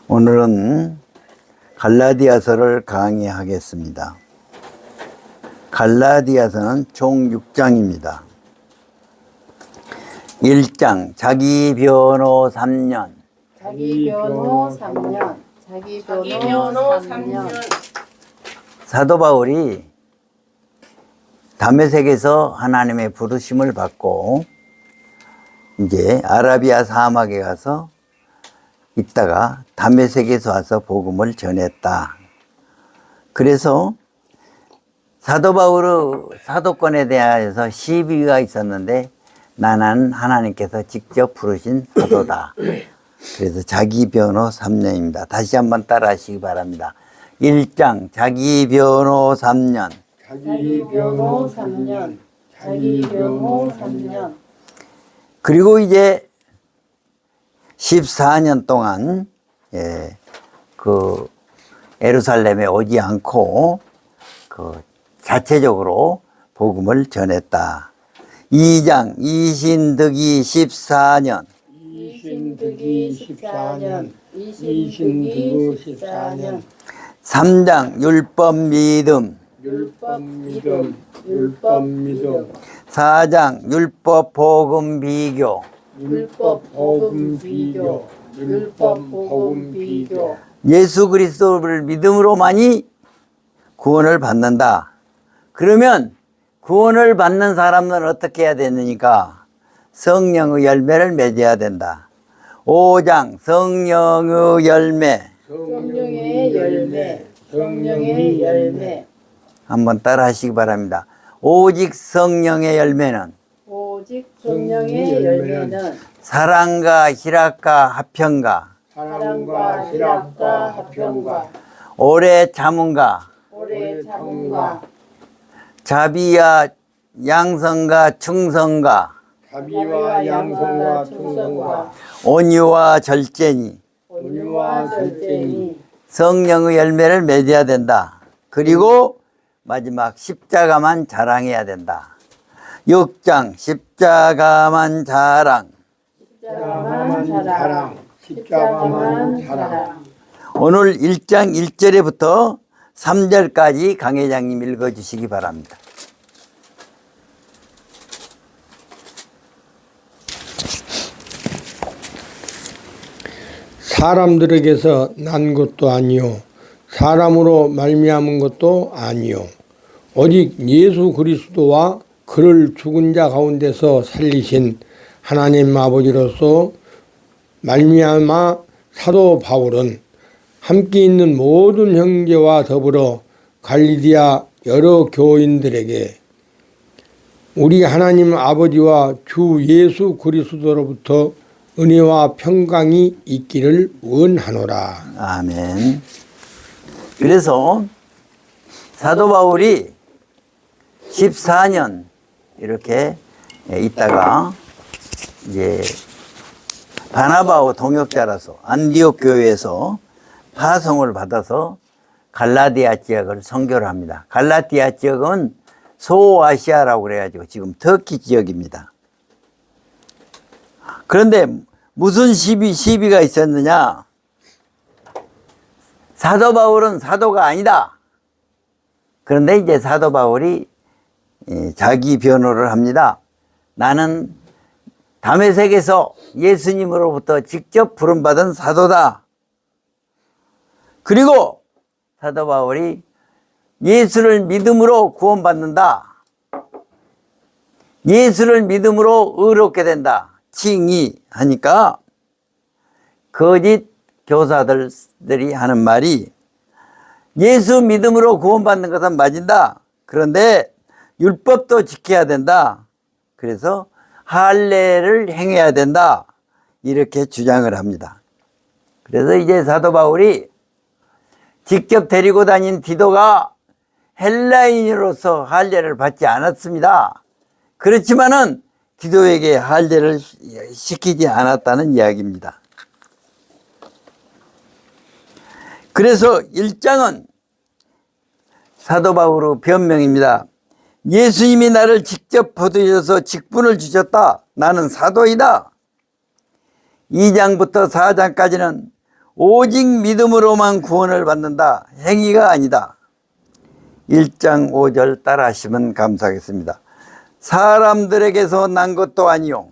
오늘은 갈라디아서를 강의하겠습니다. 갈라디아서는 총 6장입니다. 1장 자기 변호 3년. 자기 변호 3년. 자기 변호 3년. 사도 바울이 다메섹에서 하나님의 부르심을 받고 이제 아라비아 사막에 가서 있다가 다메섹에서 와서 복음을 전했다. 그래서 사도 바울의 사도권에 대하여서 시비가 있었는데 나는 하나님께서 직접 부르신 사도다. 그래서 자기 변호 3년입니다. 다시 한번 따라 하시기 바랍니다. 1장 자기 변호 3년. 자기 변호 3년. 자기 변호 3년. 그리고 이제 14년 동안 예루살렘에 오지 않고 자체적으로 복음을 전했다. 2장 이신득이 14년. 이신득이 14년. 이신득이 14년. 3장 율법 믿음. 율법 믿음. 율법 믿음. 4장 율법 복음 비교. 율법 복음 비교. 율법 복음 비교. 예수 그리스도를 믿음으로만이 구원을 받는다. 그러면 구원을 받는 사람은 어떻게 해야 되느니까 성령의 열매를 맺어야 된다. 5장 성령의 열매. 성령의 열매. 성령의 열매. 한번 따라 하시기 바랍니다. 오직 성령의 열매는 오직 성령의 열매는 사랑과 희락과 화평과 사랑과 희락과 화평과 오래 참음과 오래 참음과 자비와 양성과 충성과 자비와 양성과 충성과 온유와 절제니 온유와 절제니 성령의 열매를 맺어야 된다. 그리고 마지막 십자가만 자랑해야 된다. 6장 십자가만 자랑. 십자가만 자랑. 십자가만 자랑. 오늘 1장 1절에부터 3절까지 강 회장님 읽어주시기 바랍니다. 사람들에게서 난 것도 아니요 사람으로 말미암은 것도 아니요 오직 예수 그리스도와 그를 죽은 자 가운데서 살리신 하나님 아버지로서 말미암아 사도 바울은 함께 있는 모든 형제와 더불어 갈라디아 여러 교인들에게 우리 하나님 아버지와 주 예수 그리스도로부터 은혜와 평강이 있기를 원하노라. 아멘. 그래서 사도 바울이 14년 이렇게 있다가 이제 바나바와 동역자라서 안디옥 교회에서 파송을 받아서 갈라디아 지역을 선교를 합니다. 갈라디아 지역은 소아시아라고 그래가지고 지금 터키 지역입니다. 그런데 무슨 시비가 있었느냐? 사도 바울은 사도가 아니다. 그런데 이제 사도 바울이 자기 변호를 합니다. 나는 다메섹에서 예수님으로부터 직접 부름받은 사도다. 그리고 사도 바울이 예수를 믿음으로 구원받는다. 예수를 믿음으로 의롭게 된다. 칭의하니까 거짓 교사들이 하는 말이 예수 믿음으로 구원받는 것은 맞은다. 그런데 율법도 지켜야 된다. 그래서 할례를 행해야 된다. 이렇게 주장을 합니다. 그래서 이제 사도 바울이 직접 데리고 다닌 디도가 헬라인으로서 할례를 받지 않았습니다. 그렇지만은 디도에게 할례를 시키지 않았다는 이야기입니다. 그래서 1장은 사도 바울의 변명입니다. 예수님이 나를 직접 부르셔서 직분을 주셨다. 나는 사도이다. 2장부터 4장까지는 오직 믿음으로만 구원을 받는다. 행위가 아니다. 1장 5절 따라하시면 감사하겠습니다. 사람들에게서 난 것도 아니요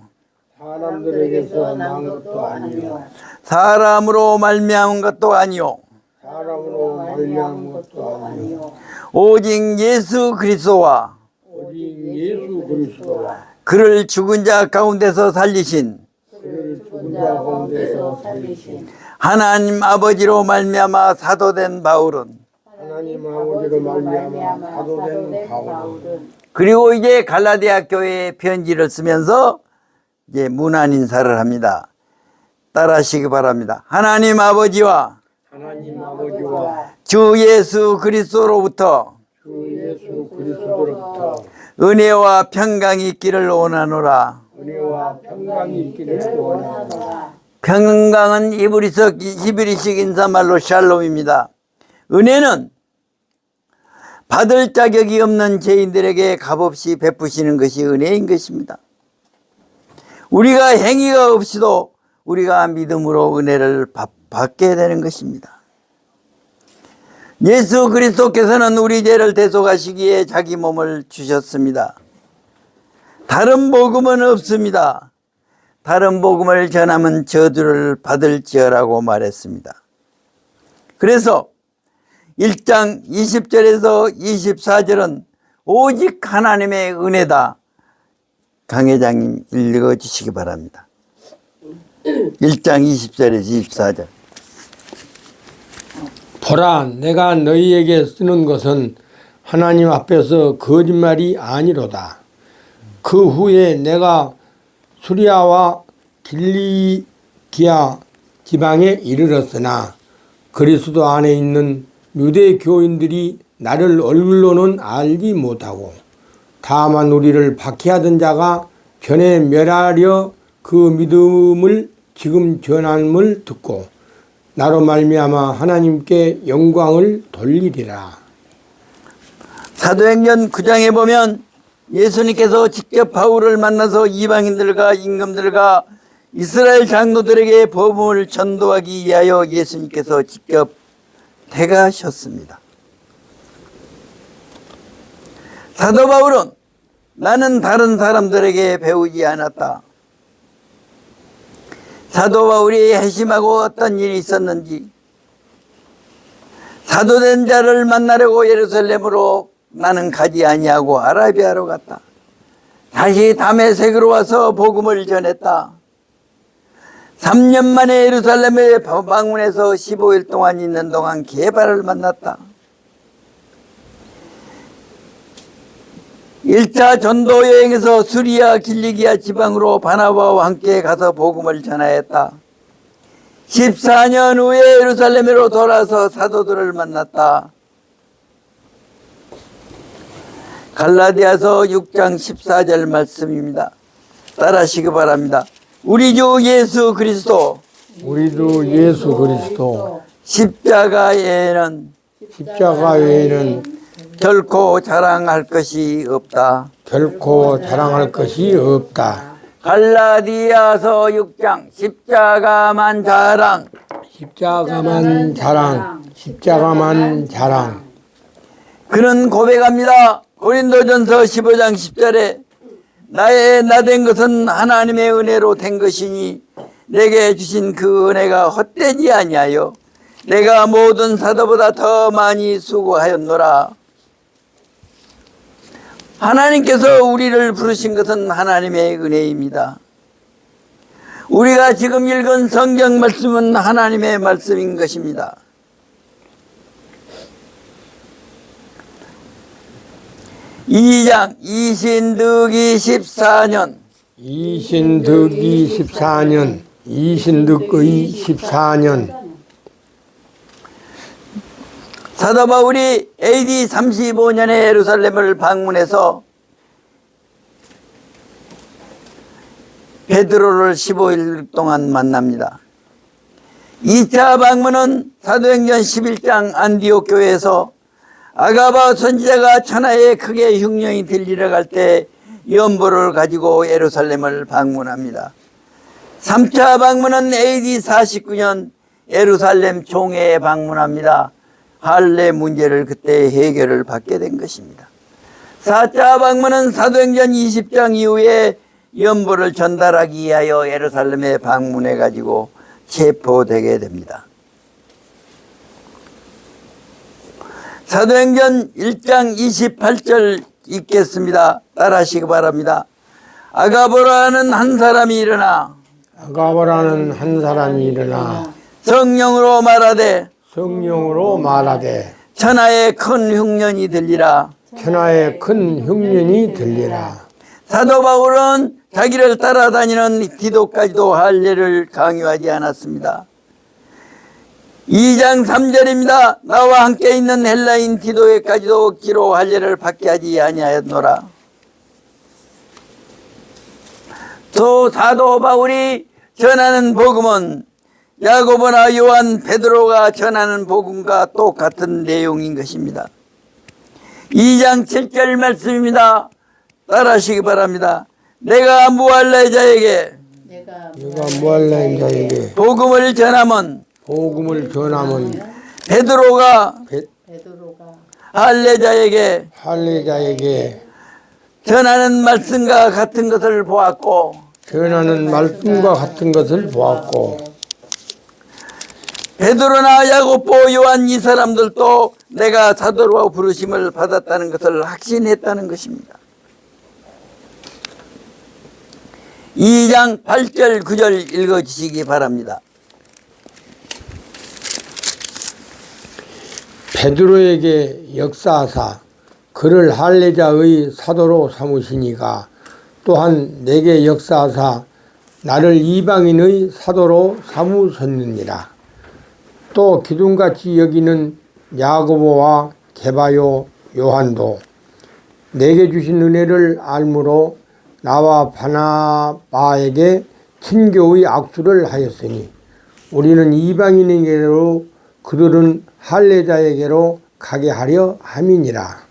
사람들에게서 난 것도 아니요 사람으로 말미암은 것도 아니요 사람으로 말미암은 것도 아니요 오직 예수 그리스도와 오직 예수 그리스도와 그를 죽은 자 가운데서 살리신 그를 죽은 자 가운데서 살리신 하나님 아버지로 말미암아 사도된 바울은 하나님 아버지로 말미암아 사도된 바울은 그리고 이제 갈라디아 교회에 편지를 쓰면서 이제 문안 인사를 합니다. 따라하시기 바랍니다. 하나님 아버지와 하나님 아버지와 주 예수 그리스도로부터 주 예수 그리스도로부터 은혜와 평강이 있기를 원하노라. 은혜와 평강이 있기를 원하노라. 평강은 히브리식 인사말로 샬롬입니다. 은혜는 받을 자격이 없는 죄인들에게 값없이 베푸시는 것이 은혜인 것입니다. 우리가 행위가 없이도 우리가 믿음으로 은혜를 받게 되는 것입니다. 예수 그리스도께서는 우리 죄를 대속하시기에 자기 몸을 주셨습니다. 다른 복음은 없습니다. 다른 복음을 전하면 저주를 받을지어라고 말했습니다. 그래서 1장 20절에서 24절은 오직 하나님의 은혜다. 강 회장님 읽어주시기 바랍니다. 1장 20절에서 24절. 보라, 내가 너희에게 쓰는 것은 하나님 앞에서 거짓말이 아니로다. 그 후에 내가 수리아와 길리기아 지방에 이르렀으나 그리스도 안에 있는 유대 교인들이 나를 얼굴로는 알지 못하고 다만 우리를 박해하던 자가 전에 멸하려 그 믿음을 지금 전함을 듣고 나로 말미암아 하나님께 영광을 돌리리라. 사도행전 9장에 보면 예수님께서 직접 바울을 만나서 이방인들과 임금들과 이스라엘 장로들에게 복음을 전도하기 위하여 예수님께서 직접 택하셨습니다. 사도 바울은 나는 다른 사람들에게 배우지 않았다. 사도 바울이 회심하고 어떤 일이 있었는지 사도된 자를 만나려고 예루살렘으로 나는 가지 아니하고 아라비아로 갔다. 다시 다메섹으로 와서 복음을 전했다. 3년 만에 예루살렘에 방문해서 15일 동안 있는 동안 게바를 만났다. 1차 전도 여행에서 수리아 길리기아 지방으로 바나바와 함께 가서 복음을 전하였다. 14년 후에 예루살렘으로 돌아서 사도들을 만났다. 갈라디아서 6장 14절 말씀입니다. 따라하시기 바랍니다. 우리 주 예수 그리스도 우리도 예수 그리스도 십자가 외에는 결코 자랑할 것이 없다. 결코 자랑할 것이 없다. 갈라디아서 6장 십자가만 자랑. 십자가만 자랑. 그는 고백합니다. 고린도전서 15장 10절에 나의 나된 것은 하나님의 은혜로 된 것이니 내게 주신 그 은혜가 헛되지 아니하여 내가 모든 사도보다 더 많이 수고하였노라. 하나님께서 우리를 부르신 것은 하나님의 은혜입니다. 우리가 지금 읽은 성경 말씀은 하나님의 말씀인 것입니다. (2장) 이신득이 14년 이신득의 14년 사도 바울이 AD 35년에 예루살렘을 방문해서 베드로를 15일 동안 만납니다. 2차 방문은 사도행전 11장 안디옥 교회에서 아가바 선지자가 천하에 크게 흉년이 들리러 갈 때 연보를 가지고 예루살렘을 방문합니다. 3차 방문은 AD 49년 예루살렘 총회에 방문합니다. 할례 문제를 그때 해결을 받게 된 것입니다. 4차 방문은 사도행전 20장 이후에 연보를 전달하기 위하여 예루살렘에 방문해 가지고 체포되게 됩니다. 사도행전 1장 28절 읽겠습니다. 따라하시기 바랍니다. 아가보라는 한 사람이 일어나 아가보라는 한 사람이 일어나 성령으로 말하되 성령으로 말하되 천하에 큰 흉년이 들리라. 천하에 큰 흉년이 들리라. 사도 바울은 자기를 따라다니는 디도까지도 할례를 강요하지 않았습니다. 2장 3절입니다. 나와 함께 있는 헬라인 디도에까지도 억지로 할례를 받게 하지 아니하였노라. 또 사도 바울이 전하는 복음은 야고보나 요한, 베드로가 전하는 복음과 똑같은 내용인 것입니다. 2장 7절 말씀입니다. 따라하시기 바랍니다. 내가 무할례 자에게 내가 무할례 자에게 복음을 전하면 베드로가 할례 자에게 할례 자에게 전하는 말씀과 같은 것을 보았고 전하는 말씀과 같은 것을 보았고 베드로나 야고보, 요한 이 사람들도 내가 사도로 부르심을 받았다는 것을 확신했다는 것입니다. 2장 8절 9절 읽어주시기 바랍니다. 베드로에게 역사하사 그를 할례자의 사도로 삼으시니가 또한 내게 역사하사 나를 이방인의 사도로 삼으셨느니라. 또 기둥같이 여기는 야고보와 게바요 요한도 내게 주신 은혜를 알므로 나와 바나바에게 친교의 악수를 하였으니 우리는 이방인에게로 그들은 할례자에게로 가게 하려 함이니라.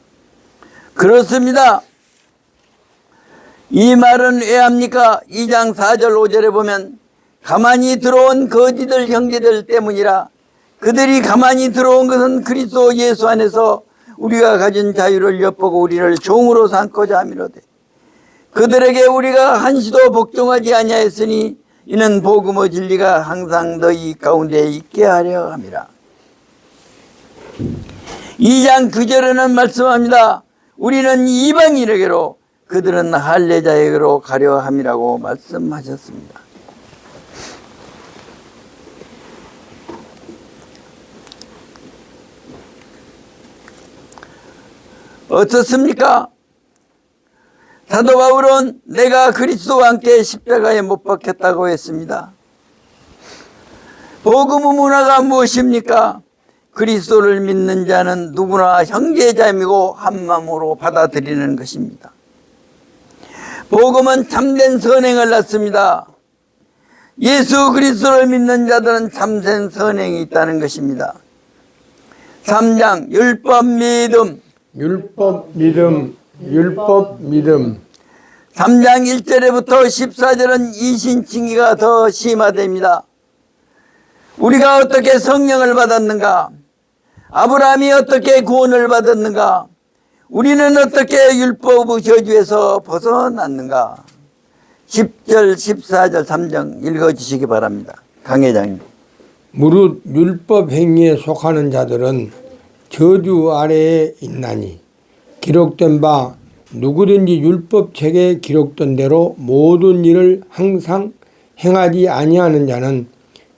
그렇습니다. 이 말은 왜 합니까? 2장 4절 5절에 보면 가만히 들어온 거지들 형제들 때문이라. 그들이 가만히 들어온 것은 그리스도 예수 안에서 우리가 가진 자유를 엿보고 우리를 종으로 삼고자 함이로되 그들에게 우리가 한시도 복종하지 아니하였으니 이는 복음의 진리가 항상 너희 가운데 있게 하려 함이라. 2장 9절에는 말씀합니다. 우리는 이방인에게로 그들은 할례자에게로 가려 함이라고 말씀하셨습니다. 어떻습니까? 사도 바울은 내가 그리스도와 함께 십자가에 못 박혔다고 했습니다. 복음의 문화가 무엇입니까? 그리스도를 믿는 자는 누구나 형제자이고 한 마음으로 받아들이는 것입니다. 복음은 참된 선행을 낳습니다. 예수 그리스도를 믿는 자들은 참된 선행이 있다는 것입니다. 3장 율법 믿음 3장 1절에부터 14절은 이신칭의가 더 심화됩니다. 우리가 어떻게 성령을 받았는가? 아브라함이 어떻게 구원을 받았는가? 우리는 어떻게 율법의 저주에서 벗어났는가? 10절, 14절, 3장 읽어주시기 바랍니다. 강 회장님. 무릇 율법 행위에 속하는 자들은 저주 아래에 있나니 기록된 바 누구든지 율법책에 기록된 대로 모든 일을 항상 행하지 아니하는 자는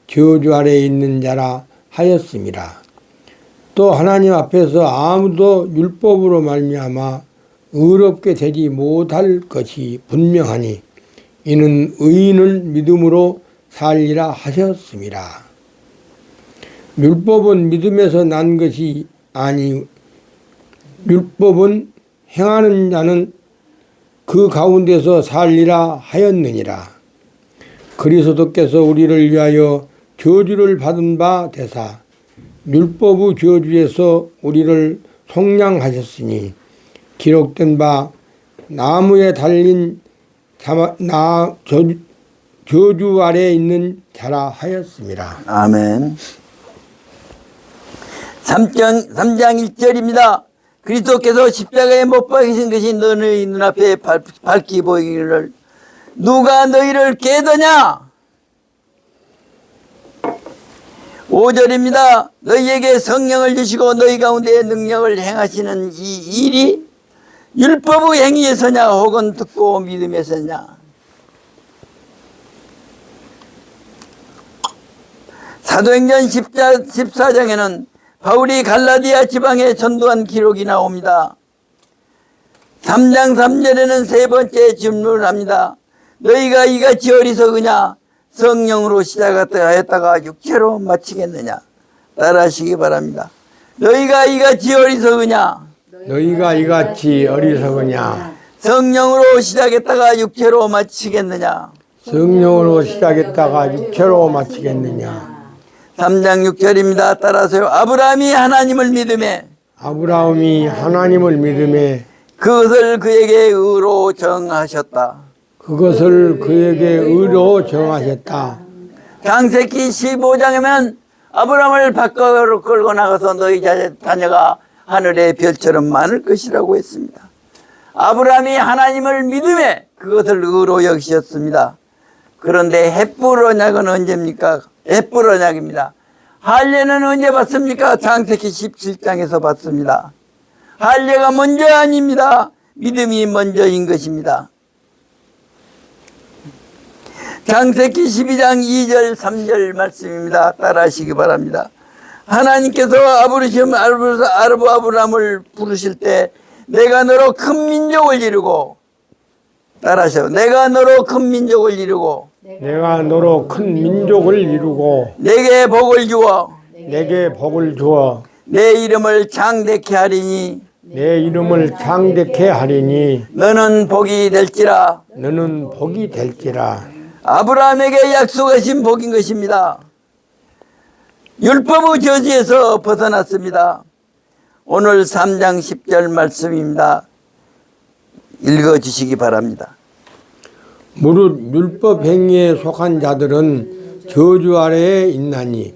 저주 아래에 있는 자라 하였음이라. 또 하나님 앞에서 아무도 율법으로 말미암아 의롭게 되지 못할 것이 분명하니 이는 의인은 믿음으로 살리라 하셨음이라. 율법은 믿음에서 난 것이 아니 율법은 행하는 자는 그 가운데서 살리라 하였느니라. 그리스도께서 우리를 위하여 저주를 받은 바 되사 율법의 저주에서 우리를 속량하셨으니 기록된 바 나무에 달린 저주 아래에 있는 자라 하였습니다. 아멘. 3장 1절입니다. 그리스도께서 십자가에 못 박히신 것이 너희 눈앞에 밝히 보이기를 누가 너희를 깨더냐? 5절입니다. 너희에게 성령을 주시고 너희 가운데 능력을 행하시는 이 일이 율법의 행위에서냐 혹은 듣고 믿음에서냐. 사도행전 14장에는 바울이 갈라디아 지방에 전도한 기록이 나옵니다. 3장 3절에는 세 번째 질문을 합니다. 너희가 이같이 어리석으냐? 성령으로 시작하였다가 육체로 마치겠느냐? 따라하시기 바랍니다. 너희가 이같이 어리석으냐? 너희가 이같이 어리석으냐? 성령으로 시작했다가 육체로 마치겠느냐? 성령으로 시작했다가 육체로 마치겠느냐? 3장 6절입니다. 따라서요. 아브라함이 하나님을 믿음에 아브라함이 하나님을 믿음에 그것을 그에게 의로 정하셨다. 그것을 그에게 의로 정하셨다. 창세기 15장에면 아브라함을 밖으로 끌고 나가서 너희 자녀가 하늘의 별처럼 많을 것이라고 했습니다. 아브라함이 하나님을 믿음에 그것을 의로 여기셨습니다. 그런데 헷불 언약은 언제입니까? 헷불 언약입니다. 할례는 언제 받습니까? 창세기 17장에서 받습니다. 할례가 먼저 아닙니다. 믿음이 먼저인 것입니다. 창세기 12장 2절 3절 말씀입니다. 따라하시기 바랍니다. 하나님께서 아브라함을 부르실 때 내가 너로 큰 민족을 이루고 따라하세요. 내가 너로 큰 민족을 이루고 내가 너로 큰 민족을 이루고 내게 복을 주어 내게 복을 주어 내 이름을 장대케 하리니 내 이름을 창대케 하리니 너는 복이 될지라. 너는 복이 될지라. 아브라함에게 약속하신 복인 것입니다. 율법의 저주에서 벗어났습니다. 오늘 3장 10절 말씀입니다. 읽어주시기 바랍니다. 무릇 율법 행위에 속한 자들은 저주 아래에 있나니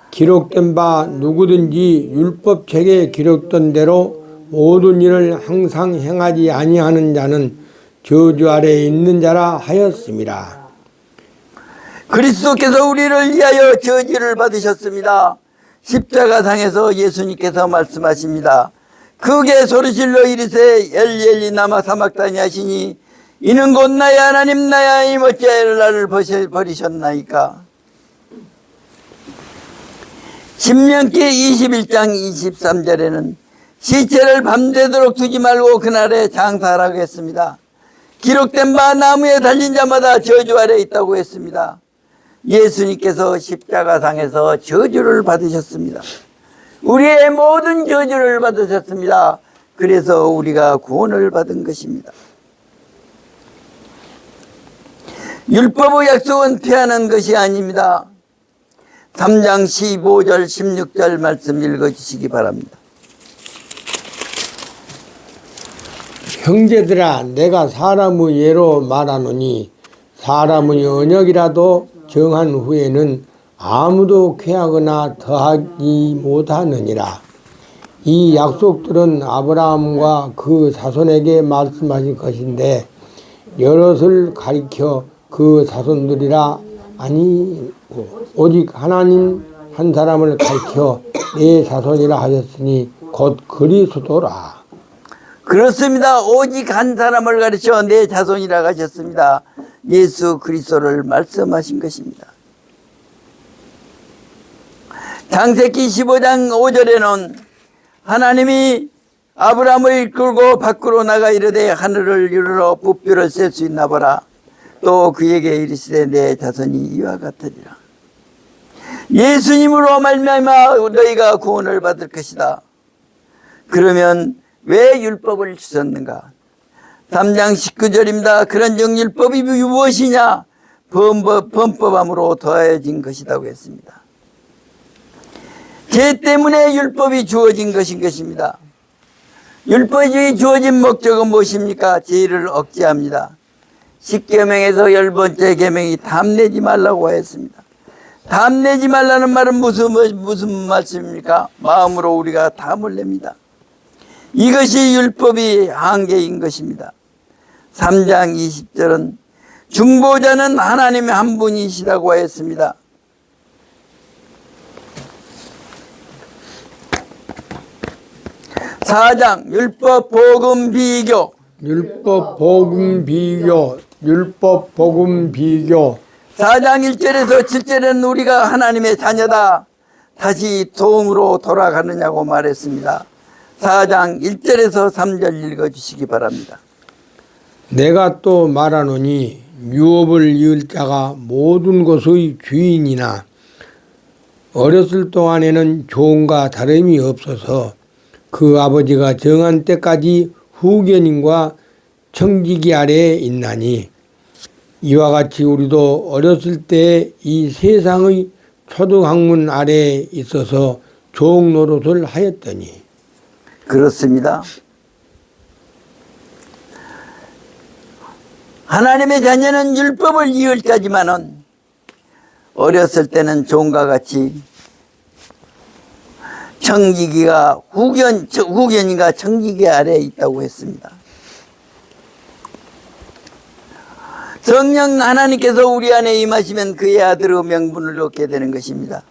기록된 바 누구든지 율법책에 기록된 대로 모든 일을 항상 행하지 아니하는 자는 저주 아래에 있는 자라 하였습니다. 그리스도께서 우리를 위하여 저주를 받으셨습니다. 십자가상에서 예수님께서 말씀하십니다. 크게 소리질러 이르세 엘리 나마 사막다니 하시니 이는 곧 나의 하나님 나의 하나님 어찌하여 나를 버리셨나이까. 신명기 21장 23절에는 시체를 밤새도록 두지 말고 그날에 장사하라고 했습니다. 기록된 바 나무에 달린 자마다 저주 아래에 있다고 했습니다. 예수님께서 십자가상에서 저주를 받으셨습니다. 우리의 모든 저주를 받으셨습니다. 그래서 우리가 구원을 받은 것입니다. 율법의 약속은 피하는 것이 아닙니다. 3장 15절 16절 말씀 읽어주시기 바랍니다. 형제들아 내가 사람의 예로 말하노니 사람의 언약이라도 정한 후에는 아무도 쾌하거나 더하지 못하느니라. 이 약속들은 아브라함과 그 자손에게 말씀하신 것인데 여럿을 가리켜 그 자손들이라 아니고 오직 하나님 한 사람을 가리켜 내 자손이라 하셨으니 곧 그리스도라. 그렇습니다. 오직 한 사람을 가르쳐 내 자손이라 하셨습니다. 예수 그리스도를 말씀하신 것입니다. 창세기 15장 5절에는 하나님이 아브라함을 이끌고 밖으로 나가 이르되 하늘을 열어 부표를 셀 수 있나 보라. 또 그에게 이르시되 내 자손이 이와 같으리라. 예수님으로 말미암아 너희가 구원을 받을 것이다. 그러면 왜 율법을 주셨는가? 3장 19절입니다. 그런즉 율법이 무엇이냐? 범법함으로 더해진 것이라고 했습니다. 죄 때문에 율법이 주어진 것인 것입니다. 율법이 주어진 목적은 무엇입니까? 죄를 억제합니다. 십계명에서 10번째 계명이 탐내지 말라고 하였습니다. 탐내지 말라는 말은 무슨 말씀입니까? 마음으로 우리가 탐을 냅니다. 이것이 율법이 한계인 것입니다. 3장 20절은 중보자는 하나님의 한 분이시라고 하였습니다. 4장 율법 복음 비교. 율법 복음 비교. 율법 복음 비교. 4장 1절에서 7절에는 우리가 하나님의 자녀다, 다시 도움으로 돌아가느냐고 말했습니다. 4장 1절에서 3절 읽어주시기 바랍니다. 내가 또 말하노니 유업을 이을 자가 모든 것의 주인이나 어렸을 동안에는 종과 다름이 없어서 그 아버지가 정한 때까지 후견인과 청지기 아래에 있나니 이와 같이 우리도 어렸을 때 이 세상의 초등학문 아래에 있어서 종 노릇을 하였더니. 그렇습니다. 하나님의 자녀는 율법을 이을 자지만은 어렸을 때는 종과 같이 청지기가 후견인과 청지기 아래에 있다고 했습니다. 성령 하나님께서 우리 안에 임하시면 그의 아들의 명분을 얻게 되는 것입니다.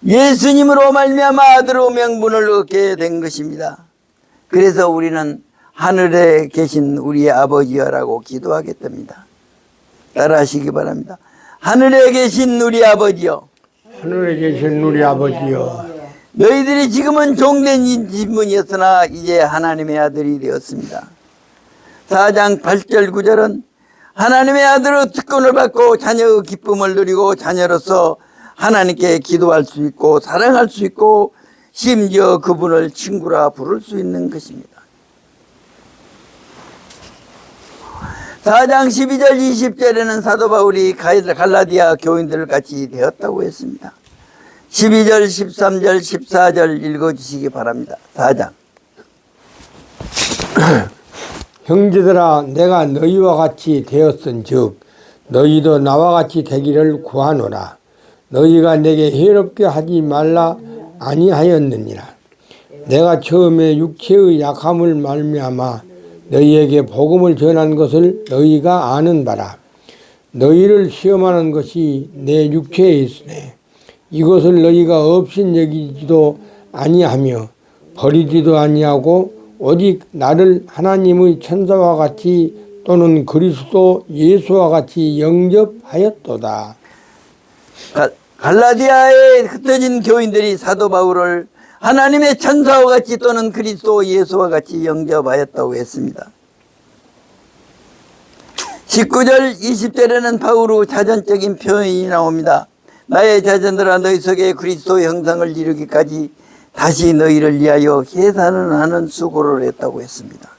예수님으로 말미암아 아들의 명분을 얻게 된 것입니다. 그래서 우리는 하늘에 계신 우리의 아버지여라고 기도하게 됩니다. 따라하시기 바랍니다. 하늘에 계신 우리 아버지여. 하늘에 계신 우리 아버지여. 너희들이 지금은 종된 신분이었으나 이제 하나님의 아들이 되었습니다. 4장 8절 9절은 하나님의 아들의 특권을 받고 자녀의 기쁨을 누리고 자녀로서 하나님께 기도할 수 있고 사랑할 수 있고 심지어 그분을 친구라 부를 수 있는 것입니다. 4장 12절 20절에는 사도 바울이 갈라디아 교인들 같이 되었다고 했습니다. 12절 13절 14절 읽어주시기 바랍니다. 4장 형제들아 내가 너희와 같이 되었은즉 너희도 나와 같이 되기를 구하노라. 너희가 내게 해롭게 하지 말라 아니하였느니라. 내가 처음에 육체의 약함을 말미암아 너희에게 복음을 전한 것을 너희가 아는 바라. 너희를 시험하는 것이 내 육체에 있으네. 이것을 너희가 없인 여기지도 아니하며 버리지도 아니하고 오직 나를 하나님의 천사와 같이 또는 그리스도 예수와 같이 영접하였도다. 갈라디아에 흩어진 교인들이 사도 바울을 하나님의 천사와 같이 또는 그리스도 예수와 같이 영접하였다고 했습니다. 19절 20절에는 바울의 자전적인 표현이 나옵니다. 나의 자전들아 너희 속에 그리스도의 형상을 이루기까지 다시 너희를 위하여 계산을 하는 수고를 했다고 했습니다.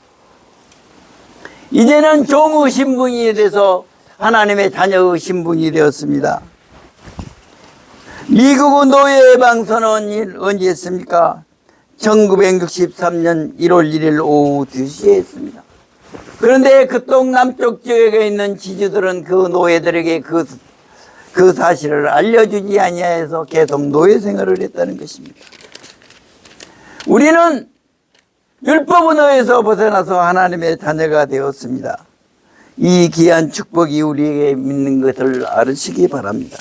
이제는 종의 신분이 돼서 하나님의 자녀의 신분이 되었습니다. 미국의 노예 해방 선언을 언제 했습니까? 1963년 1월 1일 오후 2시에 했습니다. 그런데 그 동남쪽 지역에 있는 지주들은 그 노예들에게 그 사실을 알려주지 아니하여서 계속 노예 생활을 했다는 것입니다. 우리는 율법의 노예에서 벗어나서 하나님의 자녀가 되었습니다. 이 귀한 축복이 우리에게 있는 것을 알으시기 바랍니다.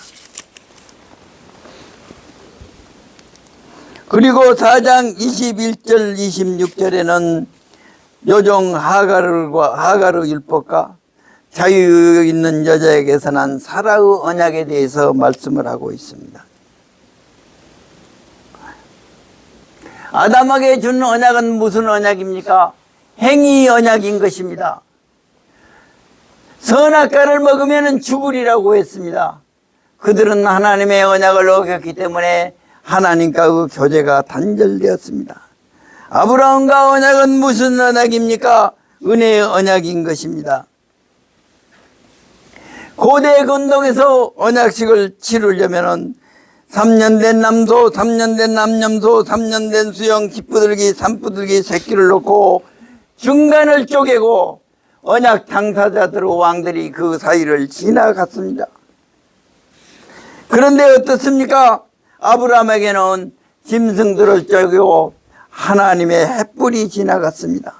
그리고 4장 21절 26절에는 요종 하갈의 율법과 자유 있는 여자에게서 난 사라의 언약에 대해서 말씀을 하고 있습니다. 아담에게 준 언약은 무슨 언약입니까? 행위 언약인 것입니다. 선악과를 먹으면 죽으리라고 했습니다. 그들은 하나님의 언약을 어겼기 때문에 하나님과의 교제가 단절되었습니다. 아브라함과 언약은 무슨 언약입니까? 은혜의 언약인 것입니다. 고대 건동에서 언약식을 치르려면 3년 된 남소, 3년 된 남염소, 3년 된 수영, 깃부들기, 산부들기 새끼를 놓고 중간을 쪼개고 언약 당사자들 왕들이 그 사이를 지나갔습니다. 그런데 어떻습니까? 아브라함에게는 짐승들을 쪼개고 하나님의 횃불이 지나갔습니다.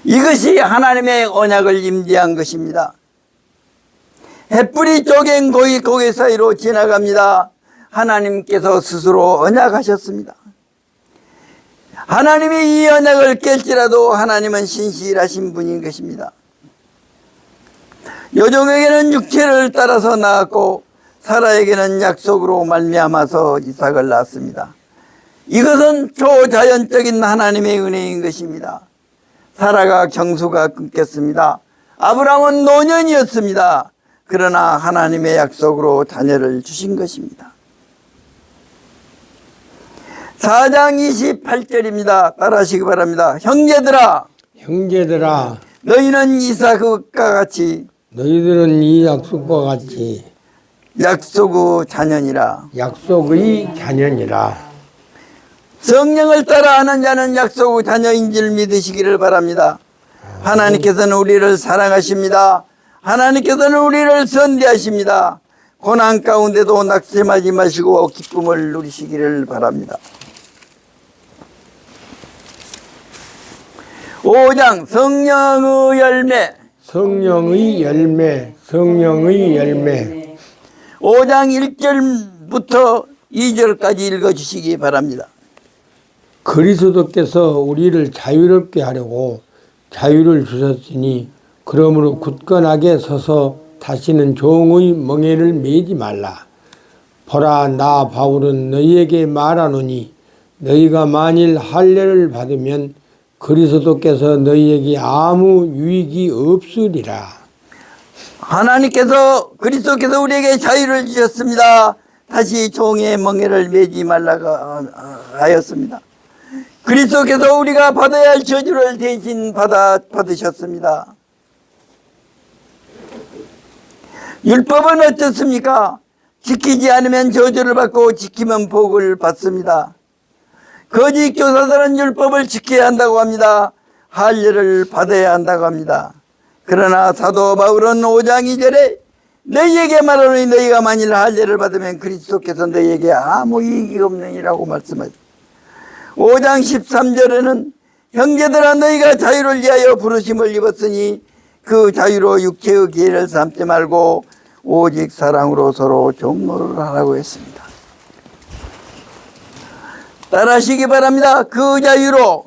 이것이 하나님의 언약을 임재한 것입니다. 횃불이 쪼갠 고개 사이로 지나갑니다. 하나님께서 스스로 언약하셨습니다. 하나님이 이 언약을 깰지라도 하나님은 신실하신 분인 것입니다. 여종에게는 육체를 따라서 낳았고 사라에게는 약속으로 말미암아서 이삭을 낳았습니다. 이것은 초자연적인 하나님의 은혜인 것입니다. 사라가 경수가 끊겼습니다. 아브라함은 노년이었습니다. 그러나 하나님의 약속으로 자녀를 주신 것입니다. 4장 28절입니다. 따라하시기 바랍니다. 형제들아 너희는 이삭과 같이 너희들은 이 약속과 같이 약속의 자녀니라. 약속의 자녀니라. 성령을 따라하는 자는 약속의 자녀인 줄 믿으시기를 바랍니다. 하나님께서는 우리를 사랑하십니다. 하나님께서는 우리를 선대하십니다. 고난 가운데도 낙심하지 마시고 기쁨을 누리시기를 바랍니다. 5장 성령의 열매. 성령의 열매. 5장 1절부터 2절까지 읽어주시기 바랍니다. 그리스도께서 우리를 자유롭게 하려고 자유를 주셨으니 그러므로 굳건하게 서서 다시는 종의 멍에를 매지 말라. 보라, 나 바울은 너희에게 말하노니 너희가 만일 할례를 받으면 그리스도께서 너희에게 아무 유익이 없으리라. 그리스도께서 우리에게 자유를 주셨습니다. 다시 종의 멍에를 매지 말라고 하였습니다. 그리스도께서 우리가 받아야 할 저주를 대신 받으셨습니다. 율법은 어떻습니까? 지키지 않으면 저주를 받고 지키면 복을 받습니다. 거짓 교사들은 율법을 지켜야 한다고 합니다. 할례를 받아야 한다고 합니다. 그러나 사도 바울은 5장 2절에 너희에게 말하노니 너희가 만일 할례를 받으면 그리스도께서 너희에게 아무 이익이 없느니라고 말씀하죠. 5장 13절에는 형제들아 너희가 자유를 위하여 부르심을 입었으니 그 자유로 육체의 기회를 삼지 말고 오직 사랑으로 서로 종노를 하라고 했습니다. 따라하시기 바랍니다. 그 자유로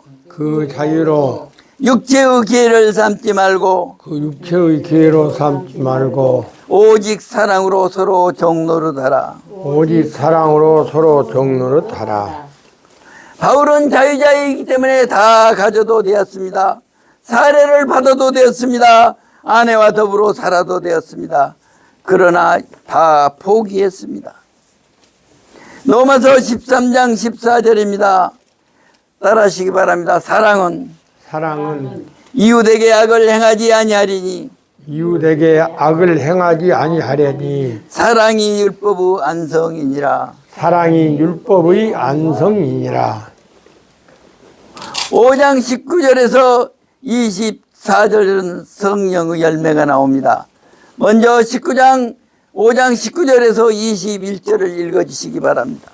육체의 기회를 삼지 말고 오직 사랑으로 서로 종노릇하라. 바울은 자유자이기 때문에 다 가져도 되었습니다. 사례를 받아도 되었습니다. 아내와 더불어 살아도 되었습니다. 그러나 다 포기했습니다. 로마서 13장 14절입니다. 따라하시기 바랍니다. 사랑은 이웃에게 악을 행하지 아니하리니 사랑이 율법의 안성이니라. 5장 19절에서 24절은 성령의 열매가 나옵니다. 먼저 5장 19절에서 21절을 읽어주시기 바랍니다.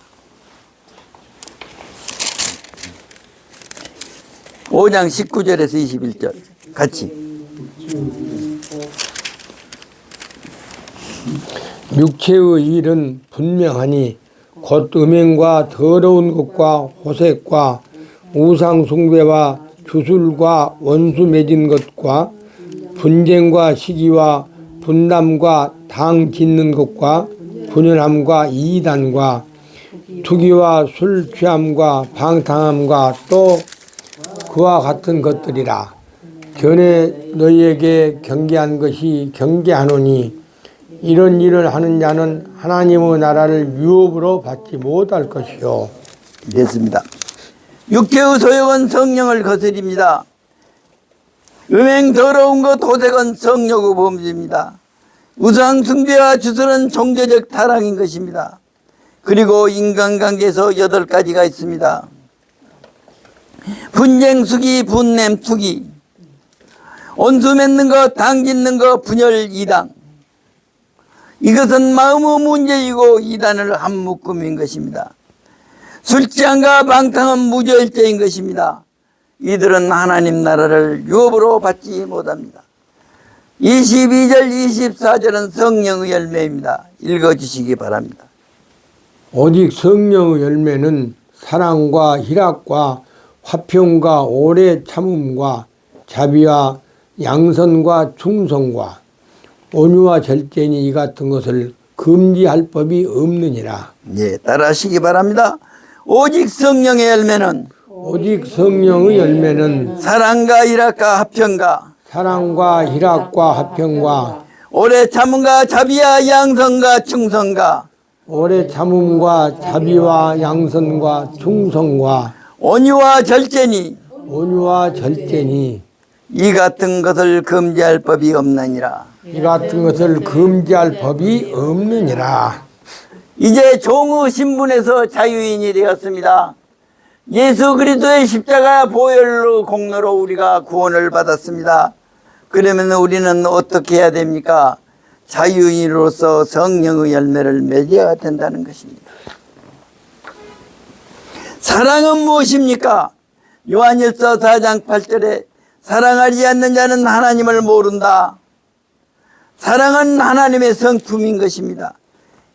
5장 19절에서 21절 같이. 육체의 일은 분명하니 곧 음행과 더러운 것과 호색과 우상 숭배와 주술과 원수 맺은 것과 분쟁과 시기와 분담과 당 짓는 것과 분연함과 이단과 투기와 술 취함과 방탕함과 또 그와 같은 것들이라. 전에 너희에게 경계한 것이 경계하노니 이런 일을 하는 자는 하나님의 나라를 유업으로 받지 못할 것이요. 됐습니다. 육체의 소욕은 성령을 거스립니다. 음행 더러운 것 호색은 성욕의 범죄입니다. 우상 숭배와 주술은 종교적 타락인 것입니다. 그리고 인간관계에서 8가지가 있습니다. 분쟁, 수기, 분냄, 투기. 온수 맺는 것, 당짓는 것, 분열 이당. 이것은 마음의 문제이고 이단을 한 묶음인 것입니다. 술취함과 방탕은 무절제인 것입니다. 이들은 하나님 나라를 유업으로 받지 못합니다. 22절 24절은 성령의 열매입니다. 읽어주시기 바랍니다. 오직 성령의 열매는 사랑과 희락과 화평과 오래 참음과 자비와 양선과 충성과 온유와 절제니 이 같은 것을 금지할 법이 없느니라. 예, 따라하시기 바랍니다. 오직 성령의 열매는 오직 성령의 열매는 사랑과 희락과 화평과 사랑과 희락과 화평과 오래 참음과 자비와 양선과 충성과 오래 참음과 자비와 양선과 충성과 온유와 절제니 온유와 절제니 이 같은 것을 금지할 법이 없느니라. 이 같은 것을 금지할 법이 없느니라. 이제 종의 신분에서 자유인이 되었습니다. 예수 그리스도의 십자가 보혈로 공로로 우리가 구원을 받았습니다. 그러면 우리는 어떻게 해야 됩니까? 자유인으로서 성령의 열매를 맺어야 된다는 것입니다. 사랑은 무엇입니까? 요한일서 4장 8절에 사랑하지 않는 자는 하나님을 모른다. 사랑은 하나님의 성품인 것입니다.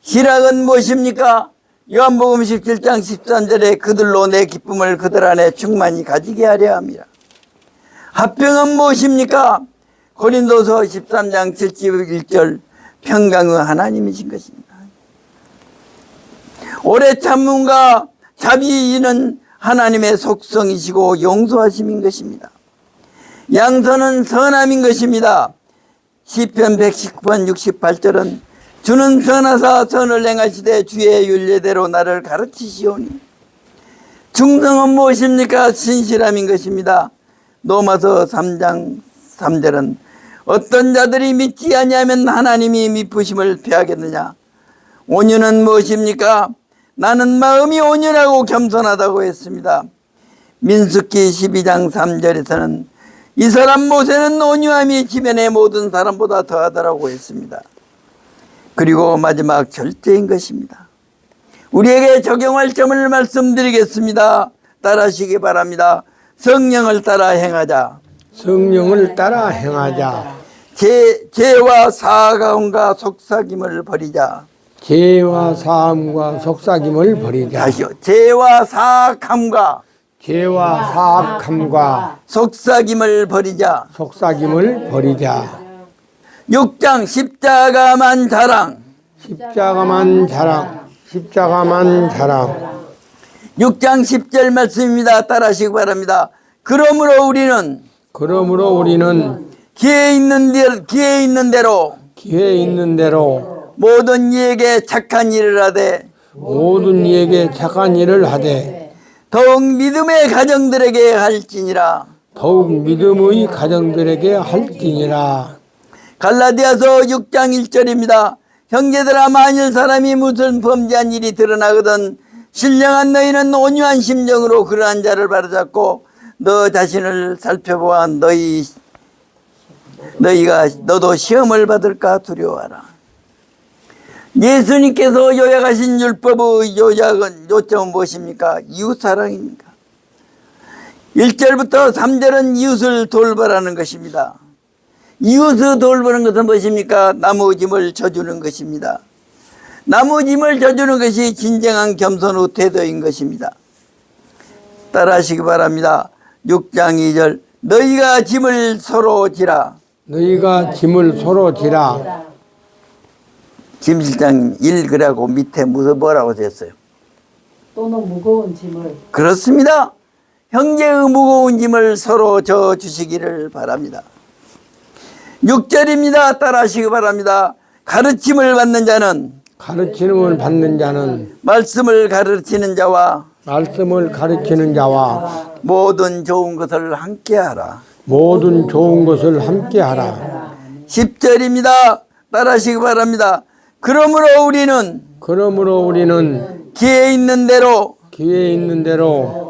희락은 무엇입니까? 요한복음 17장 13절에 그들로 내 기쁨을 그들 안에 충만히 가지게 하려 합니다. 화평은 무엇입니까? 고린도서 13장 71절 평강의 하나님이신 것입니다. 오래 참음과 자비는 하나님의 속성이시고 용서하심인 것입니다. 양선은 선함인 것입니다. 시편 119편 68절은 주는 선하사 선을 행하시되 주의 윤례대로 나를 가르치시오니. 충성은 무엇입니까? 신실함인 것입니다. 로마서 3장 3절은 어떤 자들이 믿지 아니하면 하나님이 미쁘심을 피하겠느냐. 온유는 무엇입니까? 나는 마음이 온유하고 겸손하다고 했습니다. 민수기 12장 3절에서는 이 사람 모세는 온유함이 지면의 모든 사람보다 더하다라고 했습니다. 그리고 마지막 절제인 것입니다. 우리에게 적용할 점을 말씀드리겠습니다. 따라하시기 바랍니다. 성령을 따라 행하자. 성령을 따라 행하자. 죄와 사함과 속삭임을 버리자. 죄와 사함과 속삭임을 버리자. 다시요. 죄와 사함과 죄와 사악함과 속삭임을 버리자. 속삭임을 버리자. 6장 십자가만 자랑. 십자가만 자랑. 십자가만 자랑. 6장 10절 말씀입니다. 따라하시기 바랍니다. 그러므로 우리는 기회 있는 대로 기회 있는 대로 모든 이에게 착한 일을 하되 모든 이에게 착한 일을 하되 더욱 믿음의 가정들에게 할지니라. 더욱 믿음의 가정들에게 할지니라. 갈라디아서 6장 1절입니다. 형제들아, 만일 사람이 무슨 범죄한 일이 드러나거든 신령한 너희는 온유한 심정으로 그러한 자를 바로잡고 너 자신을 살펴보아 너도 시험을 받을까 두려워하라. 예수님께서 요약하신 율법의 요점은 무엇입니까? 이웃사랑입니까? 1절부터 3절은 이웃을 돌보라는 것입니다. 이웃을 돌보는 것은 무엇입니까? 나무 짐을 져주는 것입니다. 나무 짐을 져주는 것이 진정한 겸손의 태도인 것입니다. 따라하시기 바랍니다. 6장 2절 너희가 짐을 서로 지라. 너희가 짐을 서로 지라. 김실장님 1그라고 밑에 무슨 뭐라고 됐어요? 또는 무거운 짐을. 그렇습니다. 형제의 무거운 짐을 서로 져 주시기를 바랍니다. 6절입니다. 따라하시기 바랍니다. 가르침을 받는 자는 가르침을 받는 자는 말씀을 가르치는 자와 말씀을 가르치는 자와 모든 좋은 것을 함께하라. 모든 좋은 것을 함께하라. 10절입니다. 따라하시기 바랍니다. 그러므로 우리는 기회 있는 대로 모든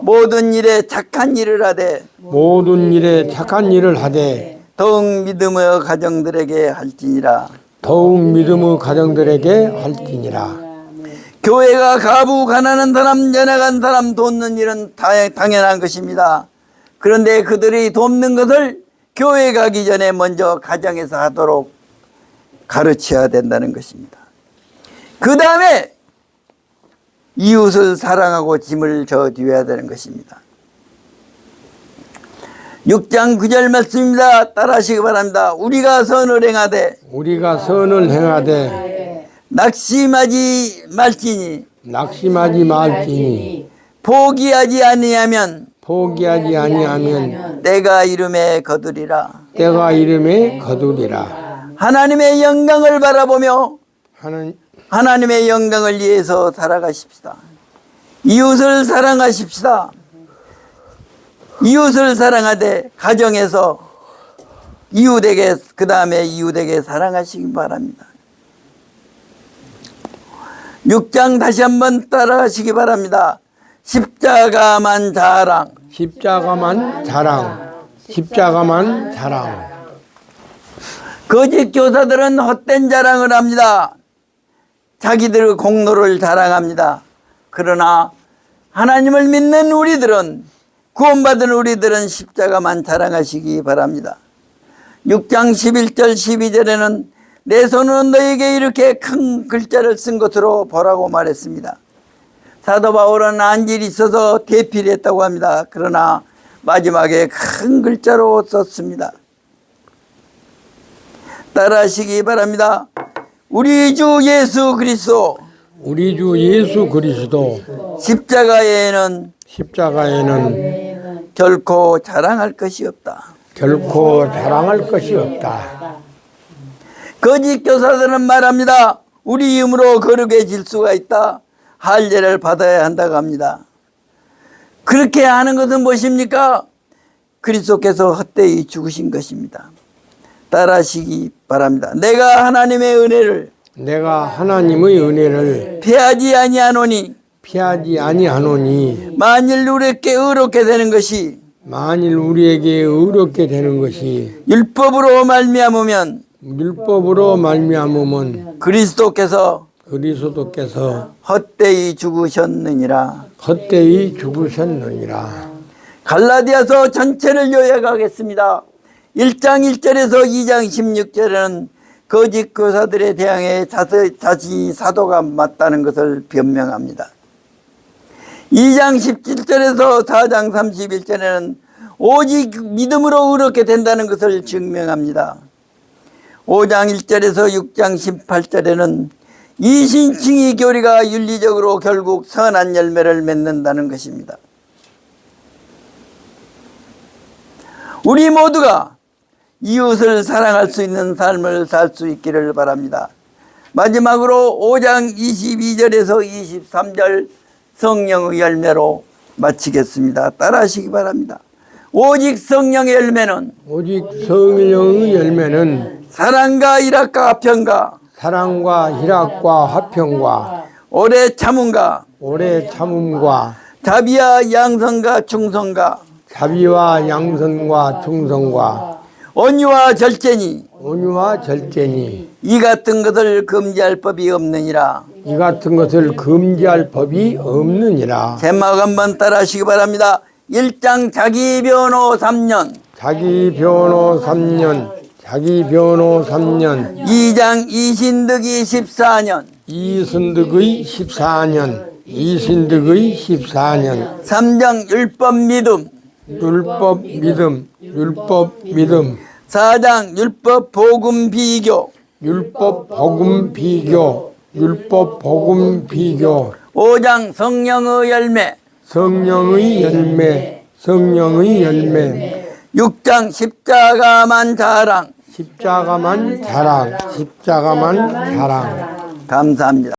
모든 일에 착한 일을 하되 모든 일에 착한 일을 하되 더욱 믿음의 가정들에게 할지니라. 더욱 믿음의 가정들에게 할지니라. 교회가 가부 가난한 사람, 연약한 사람 돕는 일은 당연한 것입니다. 그런데 그들이 돕는 것을 교회 가기 전에 먼저 가정에서 하도록 가르쳐야 된다는 것입니다. 그 다음에 이웃을 사랑하고 짐을 져줘야 되는 것입니다. 6장 9절 말씀입니다. 따라하시기 바랍니다. 우리가 선을 행하되 우리가 선을 행하되 낙심하지 말지니 낙심하지 말지니 포기하지 아니하면 포기하지 아니하면 때가 이름에 거두리라. 때가 이름에 거두리라. 하나님의 영광을 바라보며 하는 하나님의 영광을 위해서 살아가십시다. 이웃을 사랑하십시다. 이웃을 사랑하되 가정에서 이웃에게 그 다음에 이웃에게 사랑하시기 바랍니다. 6장 다시 한번 따라하시기 바랍니다. 십자가만 자랑. 십자가만 자랑. 십자가만 자랑. 거짓 교사들은 헛된 자랑을 합니다. 자기들의 공로를 자랑합니다. 그러나 하나님을 믿는 우리들은, 구원받은 우리들은 십자가만 자랑하시기 바랍니다. 6장 11절 12절에는 내 손은 너에게 이렇게 큰 글자를 쓴 것으로 보라고 말했습니다. 사도 바울은 안질이 있어서 대피를 했다고 합니다. 그러나 마지막에 큰 글자로 썼습니다. 따라하시기 바랍니다. 우리 주 예수 그리스도 우리 주 예수 그리스도 십자가에는 결코 자랑할 것이 없다. 결코 자랑할 것이 없다. 거짓 교사들은 말합니다. 우리 힘으로 거룩해질 수가 있다. 할례를 받아야 한다고 합니다. 그렇게 하는 것은 무엇입니까? 그리스도께서 헛되이 죽으신 것입니다. 따라하시기 바랍니다. 내가 하나님의 은혜를 피하지 아니하노니 피하지 아니하노니 만일 우리에게 의롭게 되는 것이 만일 우리에게 의롭게 되는 것이 율법으로 말미암으면 율법으로 말미암으면 그리스도께서 헛되이 죽으셨느니라. 헛되이 죽으셨느니라. 갈라디아서 전체를 요약하겠습니다. 1장 1절에서 2장 16절에는 거짓 교사들에 대항해 자신이 사도가 맞다는 것을 변명합니다. 2장 17절에서 4장 31절에는 오직 믿음으로 의롭게 된다는 것을 증명합니다. 5장 1절에서 6장 18절에는 이신칭의 교리가 윤리적으로 결국 선한 열매를 맺는다는 것입니다. 우리 모두가 이웃을 사랑할 수 있는 삶을 살 수 있기를 바랍니다. 마지막으로 5장 22절에서 23절 성령의 열매로 마치겠습니다. 따라하시기 바랍니다. 오직 성령의 열매는 사랑과 희락과 화평과 오래 참음과 자비와 양선과 충성과 온유와 절제니 이 같은 것을 금지할 법이 없느니라. 제목 한번 따라하시기 바랍니다. 1장 자기 변호 3년 2장 이신득이 14년 3장 율법 믿음 4장 율법 복음 비교 5장 성령의 열매 6장 십자가만 자랑. 감사합니다.